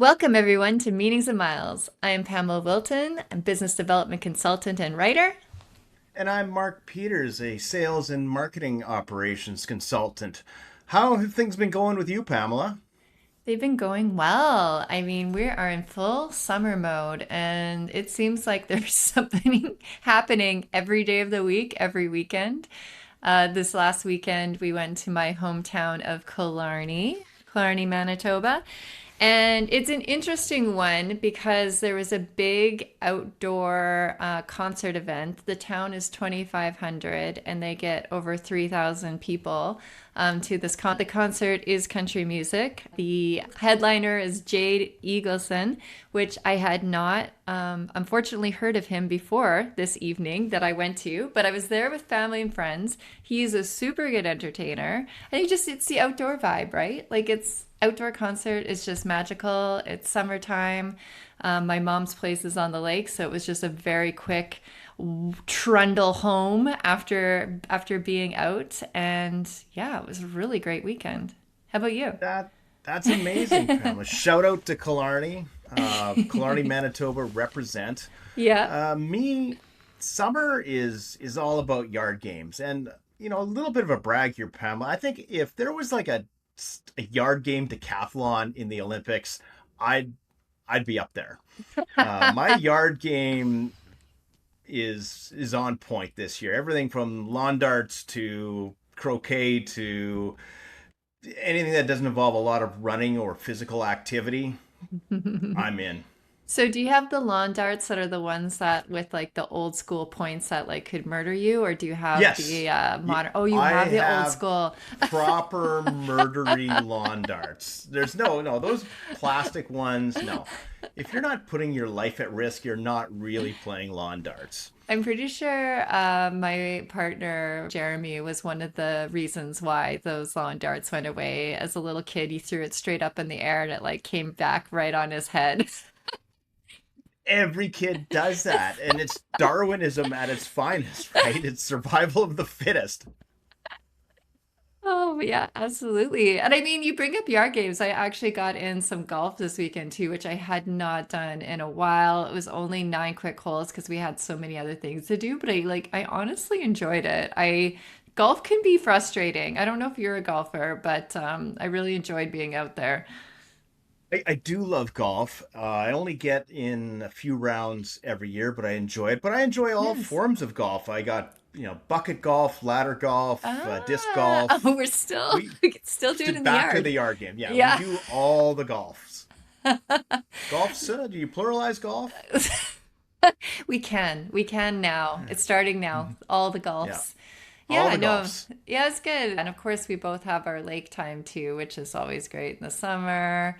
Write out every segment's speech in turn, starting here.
Welcome, everyone, to Meetings and Miles. I am Pamela Wilton, I'm business development consultant and writer. And I'm Mark Peters, a sales and marketing operations consultant. How have things been going with you, Pamela? They've been going well. I mean, we are in full summer mode, and it seems like there's something happening every day of the week, every weekend. This last weekend, we went to my hometown of Killarney, Manitoba. And it's an interesting one because there was a big outdoor concert event. The town is 2,500 and they get over 3,000 people to this The concert is country music. The headliner is Jade Eagleson, which I had not unfortunately heard of him before this evening that I went to, but I was there with family and friends. He's a super good entertainer. I think just it's the outdoor vibe, right? Like it's outdoor concert is just magical. It's summertime. My mom's place is on the lake, so it was just a very quick trundle home after being out, and yeah, it was a really great weekend. How about you? That's amazing, Pamela. Shout out to Killarney, Killarney, Manitoba represent. Yeah. Me, summer is all about yard games, and a little bit of a brag here, Pamela. I think if there was like a yard game decathlon in the Olympics, I'd I'd be up there. My yard game is on point this year. Everything from lawn darts to croquet to anything that doesn't involve a lot of running or physical activity, I'm in. So do you have the lawn darts that are the ones that with like the old school points that like could murder you, or do you have Yes, the modern? Oh, you I have the old have school. proper murdery lawn darts. There's no, those plastic ones, no. If you're not putting your life at risk, you're not really playing lawn darts. I'm pretty sure my partner Jeremy was one of the reasons why those lawn darts went away. As a little kid, he threw it straight up in the air and it like came back right on his head. Every kid does that, and it's Darwinism at its finest, right? It's survival of the fittest. Oh, yeah, absolutely. And I mean, you bring up yard games. I actually got in some golf this weekend too, which I had not done in a while. It was only 9 quick holes because we had so many other things to do, but I honestly enjoyed it. I Golf can be frustrating. I don't know if you're a golfer, but I really enjoyed being out there. I do love golf. I only get in a few rounds every year, but I enjoy it. But I enjoy all Yes. forms of golf. I got, bucket golf, ladder golf, disc Oh, golf. we're still We we can still do it in the back to yard. the yard game. Yeah, we Yeah. do all the golfs. Golf's, do you pluralize golf? We can. We can now. It's starting now. Mhm. All the Yeah, golfs. all Yeah, the no. golfs. Yeah, it's good. And of course, we both have our lake time too, which is always great in the summer.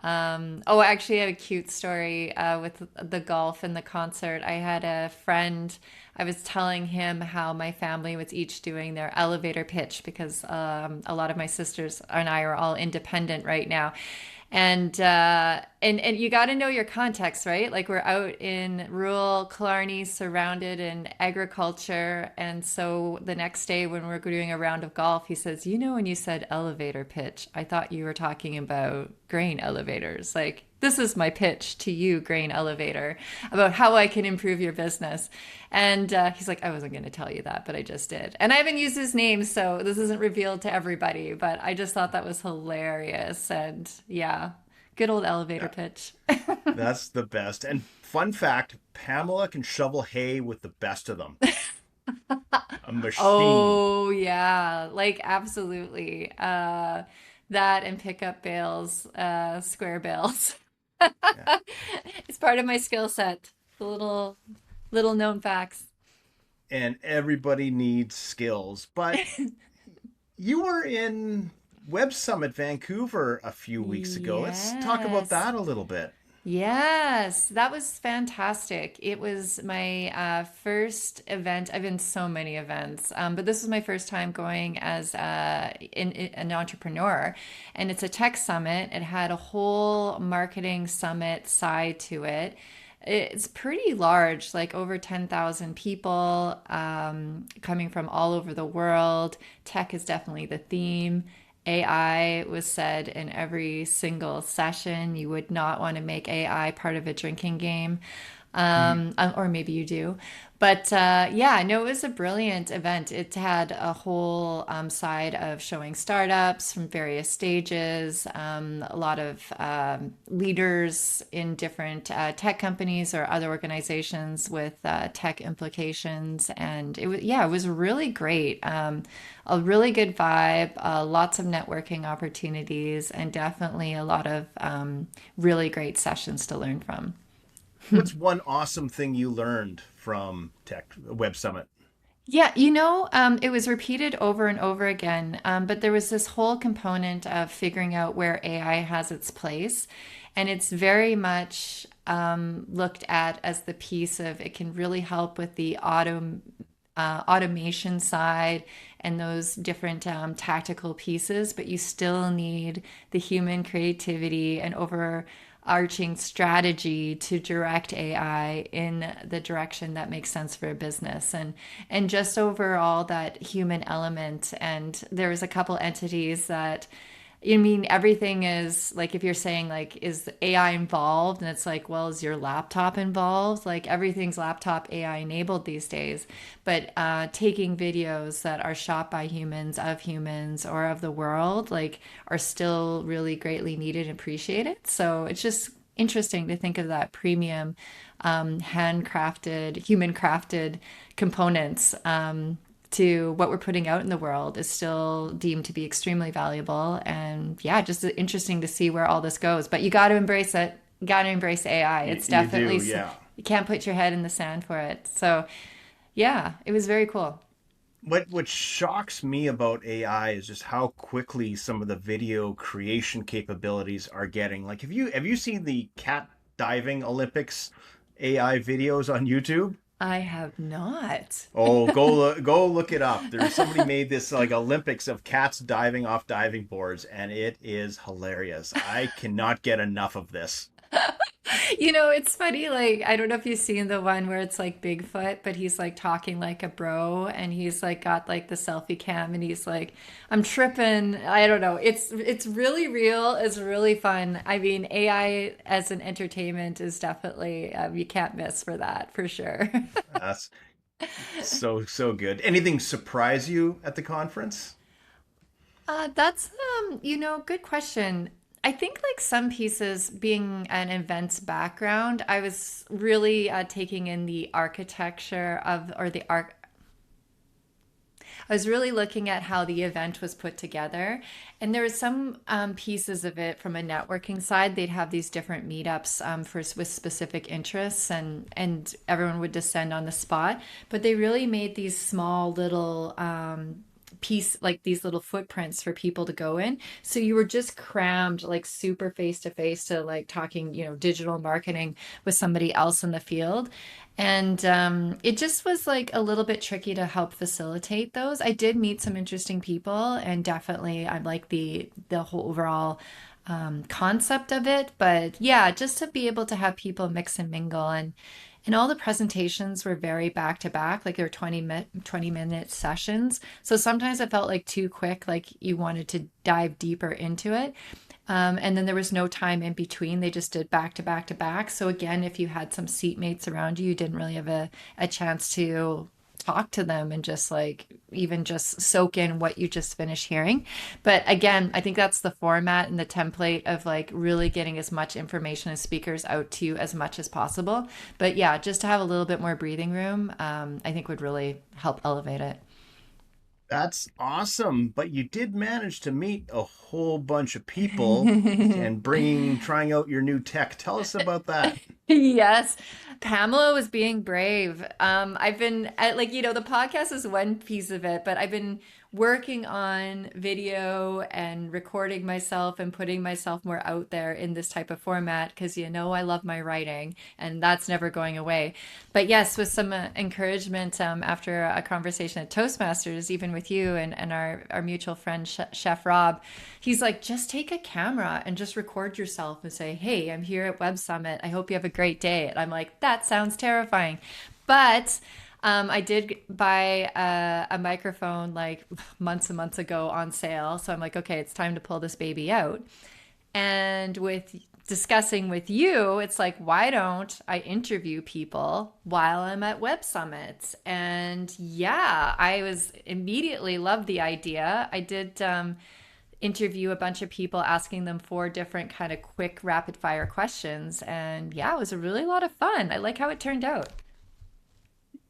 Oh, actually, I have a cute story with the golf and the concert. I had a friend, I was telling him how my family was each doing their elevator pitch because a lot of my sisters and I are all independent right now. And you got to know your context, right? Like we're out in rural Killarney, surrounded in agriculture, and so the next day when we're doing a round of golf, he says, "You know, when you said elevator pitch, I thought you were talking about grain elevators. Like this is my pitch to you, grain elevator, about how I can improve your business." And he's like, "I wasn't going to tell you that, but I just did." And I haven't used his name, so this isn't revealed to everybody, but I just thought that was hilarious. And yeah, good old elevator Yeah, pitch. that's the best. And fun fact, Pamela can shovel hay with the best of them. A machine. Oh, yeah, like absolutely. That and pick up bales, square bales. Yeah. It's part of my skill set. The little known facts. And everybody needs skills. But you were in Web Summit Vancouver a few weeks ago. Let's talk about Yes. that a little bit. Yes, that was fantastic. It was my first event. I've been so many events, but this was my first time going as an entrepreneur. And it's a tech summit. It had a whole marketing summit side to it. It's pretty large, like over 10,000 people coming from all over the world. Tech is definitely the theme. AI was said in every single session. You would not want to make AI part of a drinking game. Or maybe you do. But yeah, no, it was a brilliant event. It had a whole side of showing startups from various stages, a lot of leaders in different tech companies or other organizations with tech implications. And it was, yeah, it was really great. A really good vibe, lots of networking opportunities, and definitely a lot of really great sessions to learn from. What's one awesome thing you learned from Tech Web Summit? Yeah, it was repeated over and over again, but there was this whole component of figuring out where AI has its place. And it's very much looked at as the piece of it can really help with the automation side and those different tactical pieces, but you still need the human creativity and overarching strategy to direct AI in the direction that makes sense for a business and just overall that human element. And there was a couple entities that you mean everything is like if you're saying like is AI involved and it's like well is your laptop involved like everything's laptop AI enabled these days but taking videos that are shot by humans of humans or of the world like are still really greatly needed and appreciated so it's just interesting to think of that premium handcrafted human crafted components to what we're putting out in the world is still deemed to be extremely valuable. And yeah, just interesting to see where all this goes. But you got to embrace it. You got to embrace AI. It's You definitely, do, yeah. you can't put your head in the sand for it. So yeah, it was very cool. What shocks me about AI is just how quickly some of the video creation capabilities are getting. Like, have you seen the cat diving Olympics AI videos on YouTube? I have not. Oh, go look it up. There's somebody made this like Olympics of cats diving off diving boards, and it is hilarious. I cannot get enough of this. It's funny, like, I don't know if you've seen the one where it's like Bigfoot, but he's like talking like a bro and he's like got like the selfie cam and he's like, I'm tripping. I don't know. It's really real. It's really fun. I mean, AI as an entertainment is definitely you can't miss for that for sure. That's so good. Anything surprise you at the conference? That's good question. I think like some pieces being an events background, I was really taking in the architecture of or the arc I was really looking at how the event was put together. And there was some pieces of it from a networking side. They'd have these different meetups with specific interests, and everyone would descend on the spot. But they really made these small little piece like these little footprints for people to go in so you were just crammed like super face to face to like talking digital marketing with somebody else in the field and it just was like a little bit tricky to help facilitate those. I did meet some interesting people and definitely I like the whole overall concept of it. But yeah, just to be able to have people mix and mingle and all the presentations were very back to back, like they were 20-minute sessions. So sometimes it felt like too quick, like you wanted to dive deeper into it. And then there was no time in between. They just did back to back to back. So again, if you had some seatmates around you, you didn't really have a chance to talk to them and just like even just soak in what you just finished hearing. But again, I think that's the format and the template of like really getting as much information as speakers out to you as much as possible. But yeah, just to have a little bit more breathing room, I think would really help elevate it. That's awesome. But you did manage to meet a whole bunch of people and trying out your new tech. Tell us about that. Yes, Pamela was being brave. I've been like, the podcast is one piece of it, but I've been working on video and recording myself and putting myself more out there in this type of format because I love my writing and that's never going away. But yes, with some encouragement after a conversation at Toastmasters, even with you and our mutual friend Chef Rob, he's like, just take a camera and just record yourself and say, hey, I'm here at Web Summit. I hope you have a great day. And I'm like, that sounds terrifying. But I did buy a microphone like months and months ago on sale. So I'm like, okay, it's time to pull this baby out. And with discussing with you, it's like, why don't I interview people while I'm at Web Summit? And yeah, I was immediately loved the idea. I did interview a bunch of people, asking them four different kind of quick rapid fire questions. And yeah, it was a really lot of fun. I like how it turned out.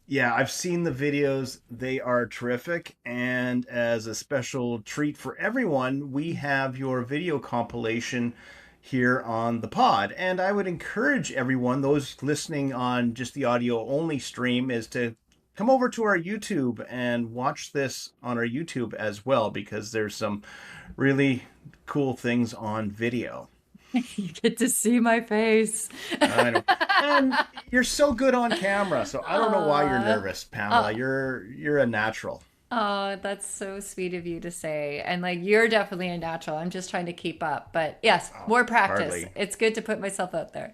Yeah, I've seen the videos. They are terrific. And as a special treat for everyone, we have your video compilation here on the pod. And I would encourage everyone, those listening on just the audio only stream, is to come over to our YouTube and watch this on our YouTube as well, because there's some really cool things on video. You get to see my face. I know. And you're so good on camera, so I don't know why you're Aw. nervous, Pamela. Oh, You're a natural. oh, that's so sweet of you to say. And like, you're definitely a natural. I'm just trying to keep up. But yes, Oh, more practice. hardly. It's good to put myself out there.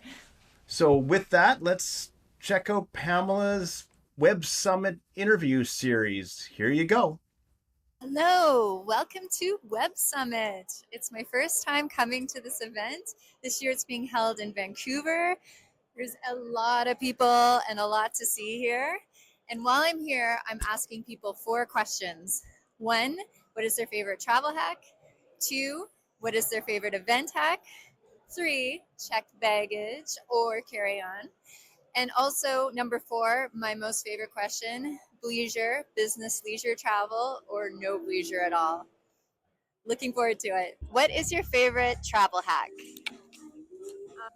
So with that, let's check out Pamela's Web Summit interview series. Here you go. Hello, welcome to Web Summit. It's my first time coming to this event. This year it's being held in Vancouver. There's a lot of people and a lot to see here. And while I'm here, I'm asking people four questions. One, what is their favorite travel hack? Two, what is their favorite event hack? Three, checked baggage or carry on. And also, number four, my most favorite question, Bleisure, business leisure travel, or no bleisure at all? Looking forward to it. What is your favorite travel hack?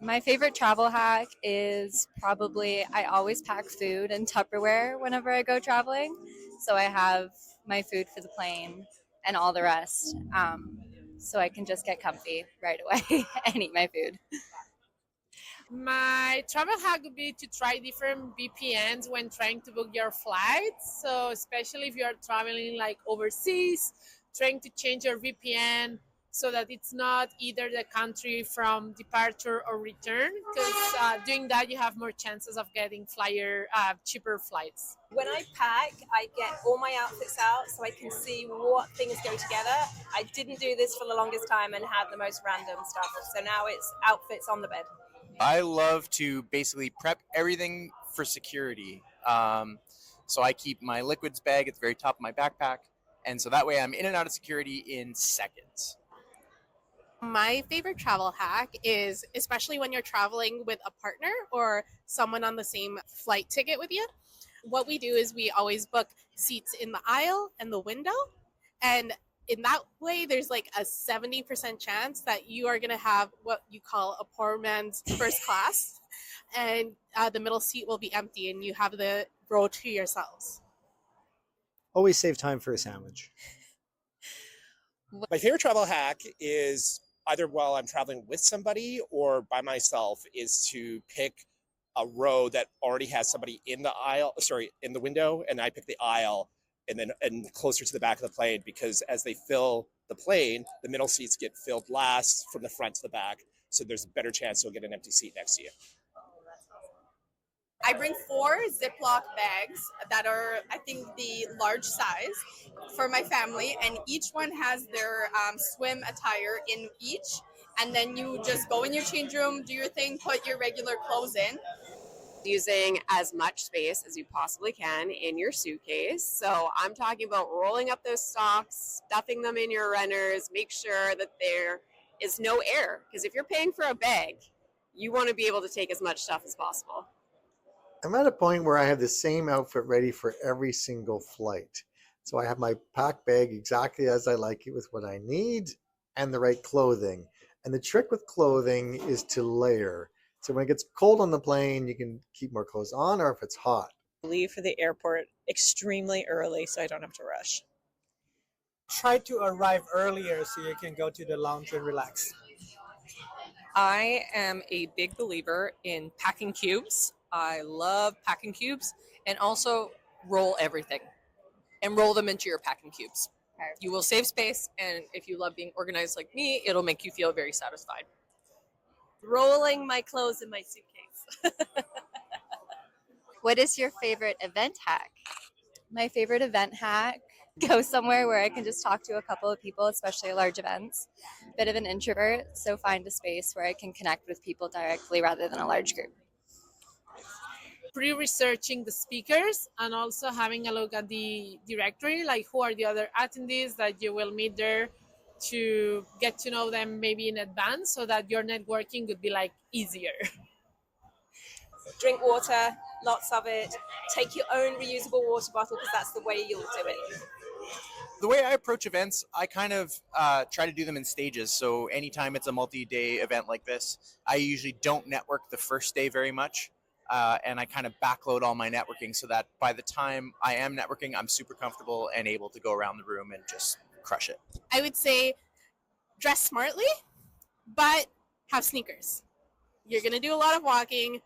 My favorite travel hack is probably I always pack food in Tupperware whenever I go traveling. So I have my food for the plane and all the rest. So I can just get comfy right away and eat my food. My travel hack would be to try different VPNs when trying to book your flights. So, especially if you're traveling like overseas, trying to change your VPN so that it's not either the country from departure or return, because doing that you have more chances of getting cheaper flights. When I pack, I get all my outfits out so I can see what things go together. I didn't do this for the longest time and had the most random stuff. So now it's outfits on the bed. I love to basically prep everything for security. So I keep my liquids bag at the very top of my backpack. And so that way I'm in and out of security in seconds. My favorite travel hack is, especially when you're traveling with a partner or someone on the same flight ticket with you, what we do is we always book seats in the aisle and the window. And in that way, there's like a 70% chance that you are going to have what you call a poor man's first class. And the middle seat will be empty and you have the row to yourselves. Always save time for a sandwich. My favorite travel hack is either while I'm traveling with somebody or by myself is to pick a row that already has somebody in the window, and I pick the aisle and closer to the back of the plane, because as they fill the plane, the middle seats get filled last from the front to the back. So there's a better chance you'll get an empty seat next to you. I bring 4 Ziploc bags that are, I think, the large size for my family, and each one has their swim attire in each. And then you just go in your change room, do your thing, put your regular clothes in. Using as much space as you possibly can in your suitcase. So I'm talking about rolling up those socks, stuffing them in your runners, make sure that there is no air. Because if you're paying for a bag, you want to be able to take as much stuff as possible. I'm at a point where I have the same outfit ready for every single flight. So I have my pack bag exactly as I like it, with what I need and the right clothing. And the trick with clothing is to layer. So when it gets cold on the plane, you can keep more clothes on, or if it's hot. Leave for the airport extremely early so I don't have to rush. Try to arrive earlier so you can go to the lounge and relax. I am a big believer in packing cubes. I love packing cubes, and also roll everything and roll them into your packing cubes. You will save space, and if you love being organized like me, it'll make you feel very satisfied. Rolling my clothes in my suitcase. What is your favorite event hack? My favorite event hack, go somewhere where I can just talk to a couple of people, especially large events. Bit of an introvert, so find a space where I can connect with people directly rather than a large group. Pre-researching the speakers and also having a look at the directory, like who are the other attendees that you will meet there, to get to know them maybe in advance so that your networking would be like easier. Drink water, lots of it. Take your own reusable water bottle because that's the way you'll do it. The way I approach events, I kind of try to do them in stages. So anytime it's a multi-day event like this, I usually don't network the first day very much. And I kind of backload all my networking so that by the time I am networking, I'm super comfortable and able to go around the room and just crush it. I would say dress smartly, but have sneakers. You're going to do a lot of walking.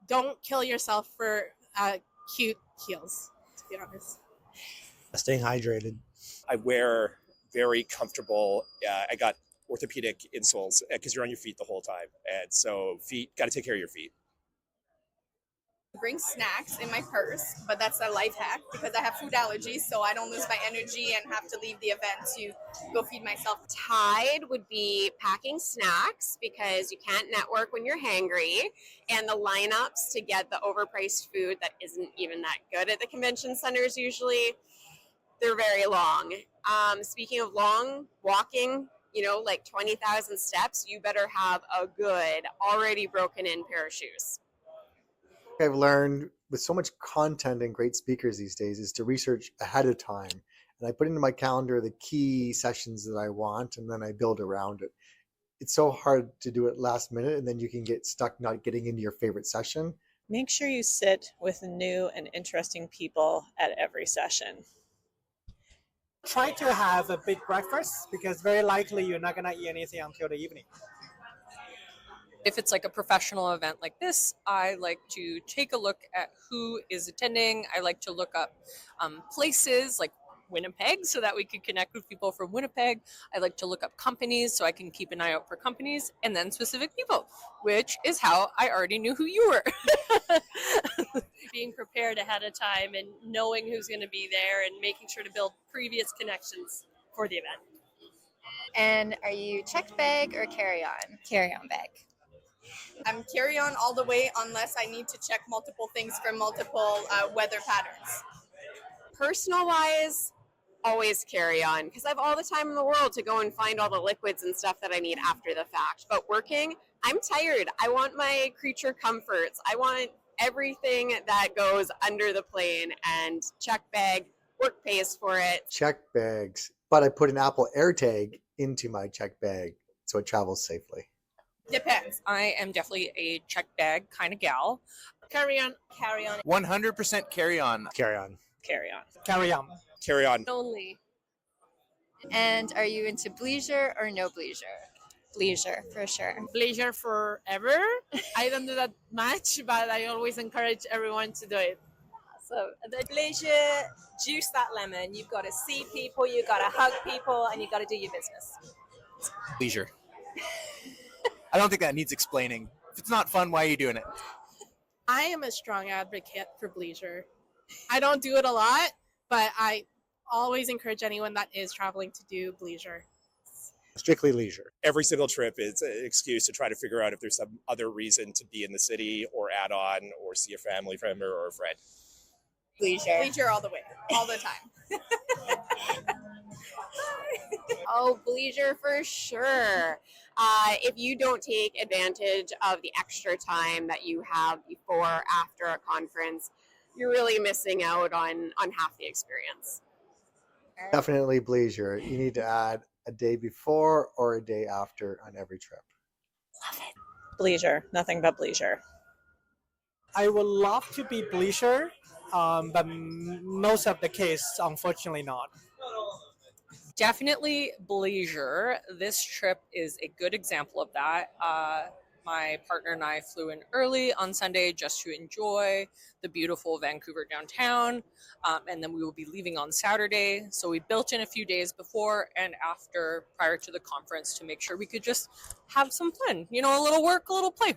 Don't kill yourself for cute heels, to be honest. Staying hydrated. I wear very comfortable. I got orthopedic insoles because you're on your feet the whole time, and so feet got to take care of your feet. Bring snacks in my purse, but that's a life hack because I have food allergies, so I don't lose my energy and have to leave the event to go feed myself. Tied would be packing snacks because you can't network when you're hangry, and the lineups to get the overpriced food that isn't even that good at the convention centers usually, they're very long. Speaking of long, walking, like 20,000 steps, you better have a good, already broken in pair of shoes. I've learned with so much content and great speakers these days is to research ahead of time. And I put into my calendar the key sessions that I want, and then I build around it. It's so hard to do it last minute, and then you can get stuck not getting into your favorite session. Make sure you sit with new and interesting people at every session. Try to have a big breakfast because very likely you're not going to eat anything until the evening. If it's like a professional event like this, I like to take a look at who is attending. I like to look up places like Winnipeg so that we can connect with people from Winnipeg. I like to look up companies so I can keep an eye out for companies, and then specific people, which is how I already knew who you were. Being prepared ahead of time and knowing who's going to be there and making sure to build previous connections for the event. And are you checked bag or carry-on? Carry-on bag. I'm carry on all the way unless I need to check multiple things for multiple weather patterns. Personal wise, always carry on because I have all the time in the world to go and find all the liquids and stuff that I need after the fact. But working, I'm tired. I want my creature comforts. I want everything that goes under the plane, and check bag, work pays for it. Check bags, but I put an Apple AirTag into my check bag so it travels safely. Depends. I am definitely a check bag kind of gal. Carry on. Carry on. 100% carry on. Carry on. Carry on. Carry on. Carry on. Only. And are you into Bleisure or no Bleisure? Bleisure, for sure. Bleisure forever. I don't do that much, but I always encourage everyone to do it. So the Bleisure, juice that lemon. You've got to see people, you've got to hug people, and you've got to do your business. Bleisure. I don't think that needs explaining. If it's not fun, why are you doing it? I am a strong advocate for Bleisure. I don't do it a lot, but I always encourage anyone that is traveling to do Bleisure. Strictly leisure. Every single trip is an excuse to try to figure out if there's some other reason to be in the city or add on or see a family member or a friend. Bleisure. Bleisure all the way, all the time. Oh, Bleisure for sure. If you don't take advantage of the extra time that you have before, after a conference, you're really missing out on half the experience. Definitely Bleisure. You need to add a day before or a day after on every trip. Love it. Bleisure. Nothing but Bleisure. I would love to be Bleisure, but most of the case, unfortunately not. Definitely Bleisure. This trip is a good example of that. My partner and I flew in early on Sunday just to enjoy the beautiful Vancouver downtown, and then we will be leaving on Saturday. So we built in a few days before and after, prior to the conference, to make sure we could just have some fun. A little work, a little play.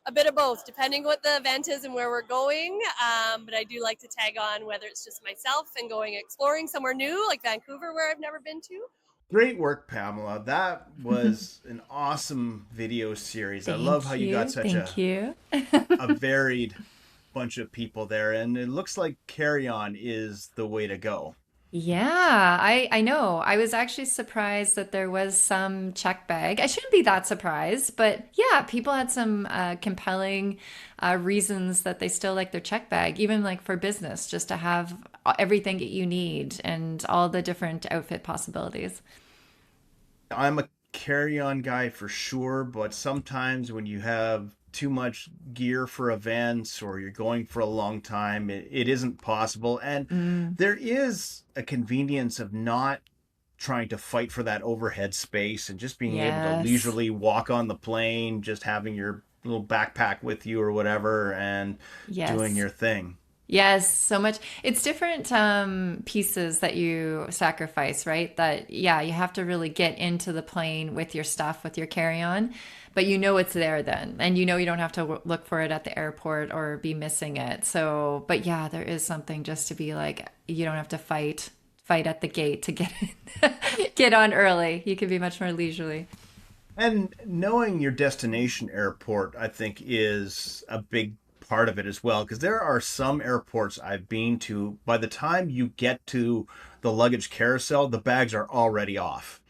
a bit of both, depending what the event is and where we're going. But I do like to tag on, whether it's just myself and going exploring somewhere new, like Vancouver, where I've never been to. Great work, Pamela. That was an awesome video series. I love how Thank you got you. such Thank you. a varied bunch of people there, and it looks like carry on is the way to go. Yeah, I know. I was actually surprised that there was some check bag. I shouldn't be that surprised, but yeah, people had some compelling reasons that they still like their check bag, even like for business, just to have everything that you need and all the different outfit possibilities. I'm a carry on guy for sure, but sometimes when you have too much gear for events or you're going for a long time, it isn't possible. And Mm, there is a convenience of not trying to fight for that overhead space and just being able to yes. leisurely walk on the plane, just having your little backpack with you or whatever and doing Yes. your thing. Yes, so much. It's different pieces that you sacrifice, right? That, yeah, you have to really get into the plane with your stuff, with your carry-on, but you know it's there then, and you know you don't have to look for it at the airport or be missing it. So, but yeah, there is something just to be like, you don't have to fight at the gate to get in, get on early. You can be much more leisurely. And knowing your destination airport, I think, is a big part of it as well. Because there are some airports I've been to, by the time you get to the luggage carousel, the bags are already off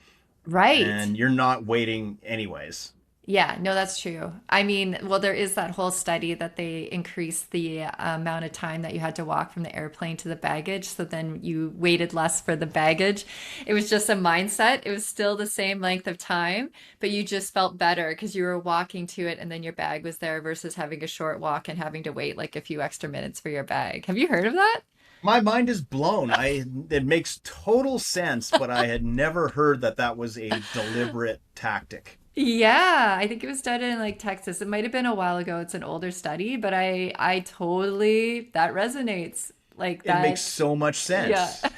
Right. and you're not waiting anyways. Yeah, no, that's true. I mean, well, there is that whole study that they increased the amount of time that you had to walk from the airplane to the baggage. So then you waited less for the baggage. It was just a mindset. It was still the same length of time, but you just felt better because you were walking to it and then your bag was there versus having a short walk and having to wait like a few extra minutes for your bag. Have you heard of that? My mind is blown. It makes total sense, but I had never heard that that was a deliberate tactic. Yeah, I think it was done in like Texas. It might have been a while ago. It's an older study, but I totally that resonates. Like It makes that. so much Yeah. sense. Just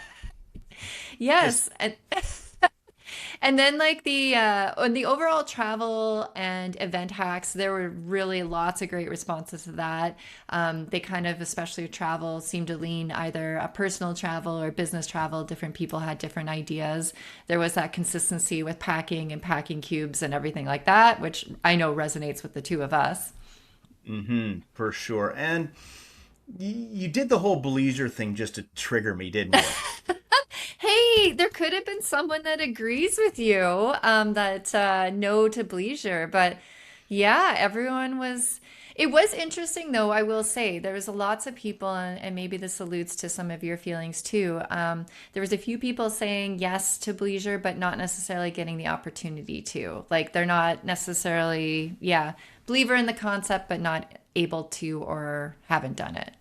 Yes. And then like the on the overall travel and event hacks, there were really lots of great responses to that. They kind of, especially travel, seemed to lean either a personal travel or business travel. Different people had different ideas. There was that consistency with packing and packing cubes and everything like that, which I know resonates with the two of us. for sure. And you did the whole Bleisure thing just to trigger me, didn't you? Hey, there could have been someone that agrees with you, that no to Bleisure, but yeah, everyone was. It was interesting, though. I will say there was lots of people, and maybe this alludes to some of your feelings too. There was a few people saying yes to Bleisure, but not necessarily getting the opportunity to. Like they're not necessarily, yeah, believer in the concept, but not able to or haven't done it.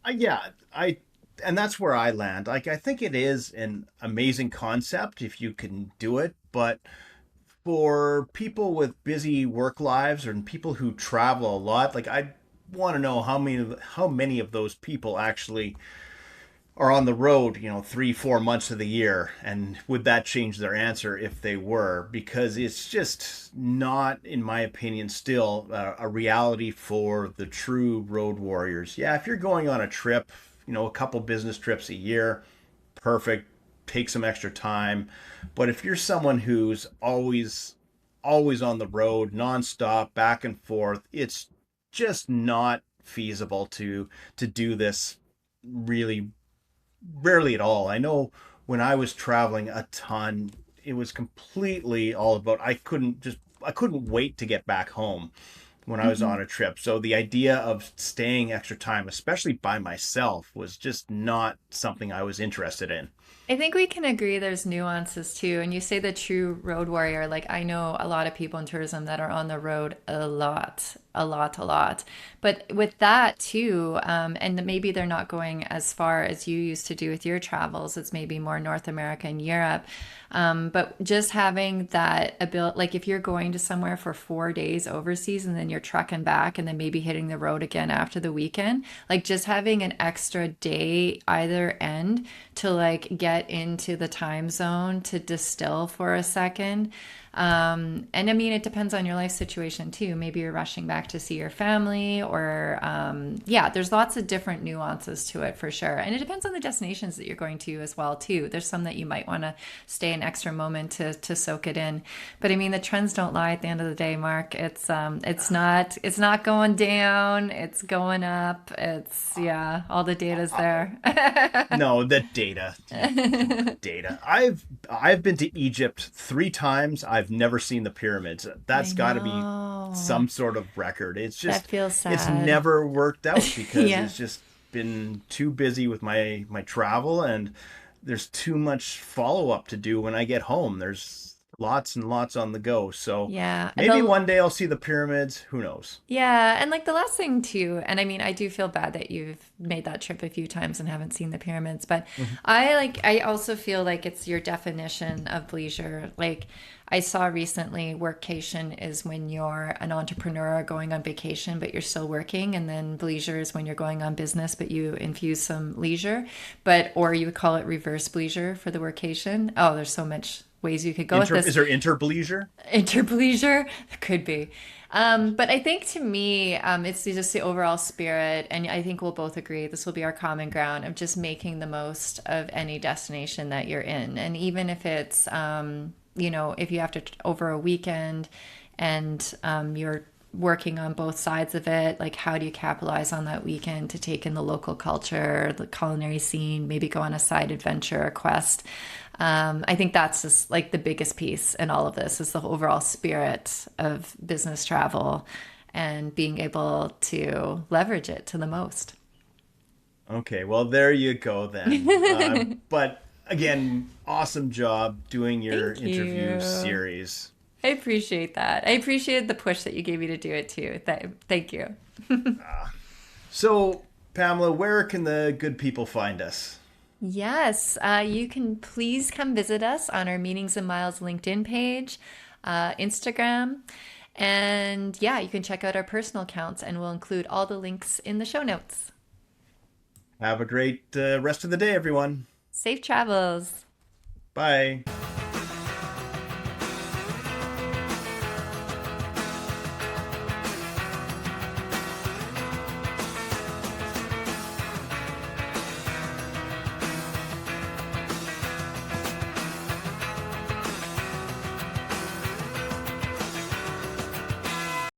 Yeah, and that's where I land. Like, I think it is an amazing concept if you can do it, but for people with busy work lives and people who travel a lot, like I want to know how many of those people actually are on the road, 3, 4 months of the year, and would that change their answer if they were? Because it's just not, in my opinion, still a reality for the true road warriors. Yeah, if you're going on a trip, a couple business trips a year, perfect, take some extra time. But if you're someone who's always on the road, nonstop, back and forth, it's just not feasible to do this really rarely at all. I know when I was traveling a ton, it was completely all about I couldn't wait to get back home when I was Mhm. on a trip. So the idea of staying extra time, especially by myself, was just not something I was interested in. I think we can agree there's nuances too. And you say the true road warrior, like I know a lot of people in tourism that are on the road a lot, a lot, a lot. But with that too, and maybe they're not going as far as you used to do with your travels, it's maybe more North America and Europe. But just having that ability, like if you're going to somewhere for 4 days overseas and then you're trucking back and then maybe hitting the road again after the weekend, like just having an extra day either end to like get into the time zone to distill for a second, And I mean, it depends on your life situation too. Maybe you're rushing back to see your family, or yeah, there's lots of different nuances to it for sure. And it depends on the destinations that you're going to as well too. There's some that you might want to stay an extra moment to soak it in. But I mean, the trends don't lie at the end of the day, Mark. It's not going down, it's going up. It's yeah, all the data's there. No, the data. Data. I've been to Egypt 3 times. I've never seen the pyramids. That's got to be some sort of record. It's just That feels it's sad. never worked out because Yeah. it's just been too busy with my travel, and there's too much follow up to do when I get home. There's lots and lots on the go. So Yeah. maybe one day I'll see the pyramids. Who knows? Yeah, and like the last thing too, and I mean, I do feel bad that you've made that trip a few times and haven't seen the pyramids, but I also feel like it's your definition of bleisure. Like I saw recently, workcation is when you're an entrepreneur going on vacation, but you're still working, and then bleisure is when you're going on business, but you infuse some leisure, or you would call it reverse bleisure for the workation. Oh, there's so much ways you could go with this. Is there interbleisure? Interbleisure could be, but I think to me, it's just the overall spirit, and I think we'll both agree this will be our common ground of just making the most of any destination that you're in, and even if it's if you have to over a weekend, and you're working on both sides of it, like how do you capitalize on that weekend to take in the local culture, the culinary scene, maybe go on a side adventure or quest. I think that's just like the biggest piece in all of this is the overall spirit of business travel and being able to leverage it to the most. Okay, well, there you go then. But again, awesome job doing your Thank interview you. series. I appreciate that. I appreciate the push that you gave me to do it too. Thank you. So, Pamela, where can the good people find us? Yes, you can please come visit us on our Meetings and Miles LinkedIn page, Instagram, and yeah, you can check out our personal accounts, and we'll include all the links in the show notes. Have a great rest of the day, everyone. Safe travels. Bye.